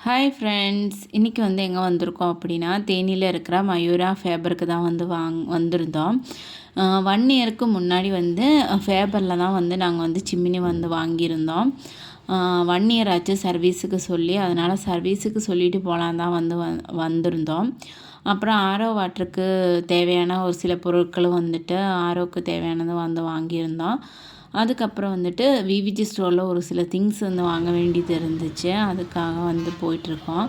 Hi friends, இன்றைக்கி வந்து எங்கே வந்திருக்கோம் அப்படின்னா, தேனியில் இருக்கிற மயூரா ஃபேபருக்கு தான் வந்து வந்திருந்தோம். 1 இயருக்கு முன்னாடி வந்து ஃபேபரில் தான் வந்து நாங்கள் வந்து சிம்மினி வந்து வாங்கியிருந்தோம். 1 இயர் ஆச்சு சர்வீஸுக்கு சொல்லி, அதனால் சர்வீஸுக்கு சொல்லிட்டு போகலான் தான் வந்து வந்திருந்தோம். அப்புறம் ஆரோ வாட்டருக்கு தேவையான ஒரு சில பொருட்களும் வந்துட்டு ஆரோவுக்கு தேவையானது வந்து வாங்கியிருந்தோம். அதுக்கப்புறம் வந்துட்டு விவிஜி ஸ்டோரில் ஒரு சில திங்ஸ் வந்து வாங்க வேண்டியது இருந்துச்சு. அதுக்காக வந்து போயிட்டுருக்கோம்.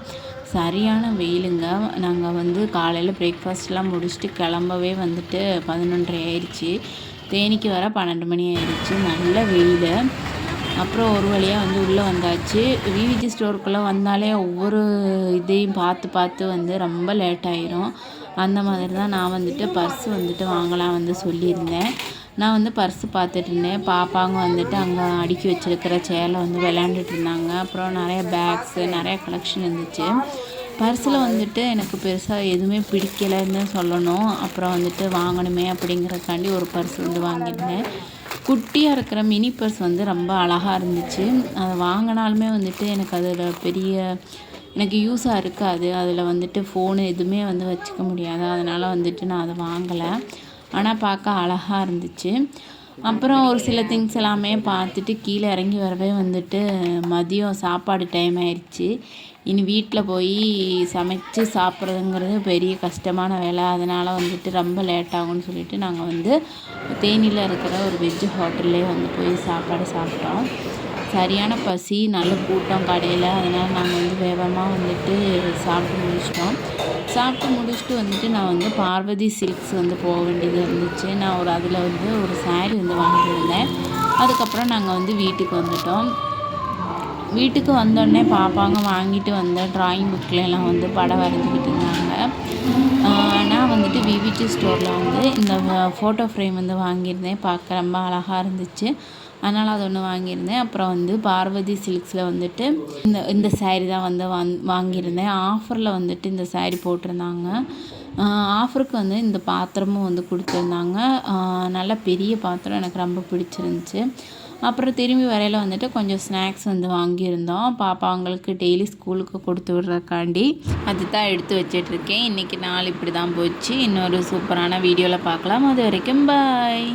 சரியான வெயிலுங்க. நாங்கள் வந்து காலையில் பிரேக்ஃபாஸ்ட்லாம் முடிச்சுட்டு கிளம்பவே வந்துட்டு 11:30 ஆயிடுச்சு. தேனிக்கு வர 12 மணி ஆயிடுச்சு. நல்ல வெயில். அப்புறம் ஒரு வழியாக வந்து உள்ளே வந்தாச்சு. விவிஜி ஸ்டோருக்குள்ளே வந்தாலே ஒவ்வொரு இதையும் பார்த்து பார்த்து வந்து ரொம்ப லேட் ஆயிரும். அந்த மாதிரி தான் நான் வந்துட்டு பர்ஸ் வந்துட்டு வாங்கலாம் வந்து சொல்லியிருந்தேன். நான் வந்து பர்ஸு பார்த்துட்டு இருந்தேன். பாப்பாங்க வந்துட்டு அங்கே அடுக்கி வச்சுருக்கிற சேரில் வந்து விளையாண்டுட்டு இருந்தாங்க. அப்புறம் நிறைய பேக்ஸு நிறைய கலெக்ஷன் இருந்துச்சு. பர்ஸில் வந்துட்டு எனக்கு பெருசாக எதுவுமே பிடிக்கலைன்னு சொல்லணும். அப்புறம் வந்துட்டு வாங்கணுமே அப்படிங்கிறதுக்காண்டி ஒரு பர்ஸ் வந்து வாங்கியிருந்தேன். குட்டியாக இருக்கிற மினி பர்ஸ் வந்து ரொம்ப அழகாக இருந்துச்சு. அதை வாங்கினாலுமே வந்துட்டு எனக்கு அதில் பெரிய எனக்கு யூஸாக இருக்காது. அதில் வந்துட்டு ஃபோனு எதுவுமே வந்து வச்சுக்க முடியாது. அதனால் வந்துட்டு நான் அதை வாங்கலை. ஆனால் பார்க்க அழகாக இருந்துச்சு. அப்புறம் ஒரு சில திங்ஸ் எல்லாமே பார்த்துட்டு கீழே இறங்கி வரவே வந்துட்டு மதியம் சாப்பாடு டைம் ஆயிடுச்சு. இனி வீட்டில் போய் சமைச்சு சாப்பிட்றதுங்கிறது பெரிய கஷ்டமான வேலை. அதனால் வந்துட்டு ரொம்ப லேட் ஆகும்னு சொல்லிட்டு நாங்கள் வந்து தேனியில் இருக்கிற ஒரு வெஜ்ஜு ஹோட்டல்லே வந்து போய் சாப்பாடு சாப்பிட்டோம். சரியான பசி, நல்ல கூட்டம் கடையில். அதனால் நாங்கள் வந்து வேகமாக வந்துட்டு சாப்பிட்டு முடிச்சுட்டு வந்துட்டு நான் வந்து பார்வதி சில்க்ஸ் வந்து போக வேண்டியது இருந்துச்சு. நான் அதில் வந்து ஒரு சாரீ வந்து வாங்கியிருந்தேன். அதுக்கப்புறம் நாங்கள் வந்து வீட்டுக்கு வந்துட்டோம். வீட்டுக்கு வந்தோடனே பாப்பாங்க வாங்கிட்டு வந்த ட்ராயிங் புக்கிலலாம் வந்து படம் வரைஞ்சிக்கிட்டு இருந்தாங்க. நான் வந்துட்டு விவிடி ஸ்டோரில் வந்து இந்த ஃபோட்டோ ஃப்ரேம் வந்து வாங்கியிருந்தேன். பார்க்க ரொம்ப அழகாக இருந்துச்சு. அதனால் அது ஒன்று வாங்கியிருந்தேன். அப்புறம் வந்து பார்வதி சில்க்ஸில் வந்துட்டு இந்த சாரீ தான் வந்து வாங்கியிருந்தேன். ஆஃபரில் வந்துட்டு இந்த சாரீ போட்டிருந்தாங்க. ஆஃபருக்கு வந்து இந்த பாத்திரமும் வந்து கொடுத்துருந்தாங்க. நல்ல பெரிய பாத்திரம், எனக்கு ரொம்ப பிடிச்சிருந்துச்சி. அப்புறம் திரும்பி வரையில் வந்துட்டு கொஞ்சம் ஸ்நாக்ஸ் வந்து வாங்கியிருந்தோம். பாப்பாங்களுக்கு டெய்லி ஸ்கூலுக்கு கொடுத்து விட்றக்காண்டி அது தான் எடுத்து வச்சிட்ருக்கேன். இன்றைக்கி நாள் இப்படி தான் போச்சு. இன்னொரு சூப்பரான வீடியோவில் பார்க்கலாம். அது வரைக்கும் பாய்.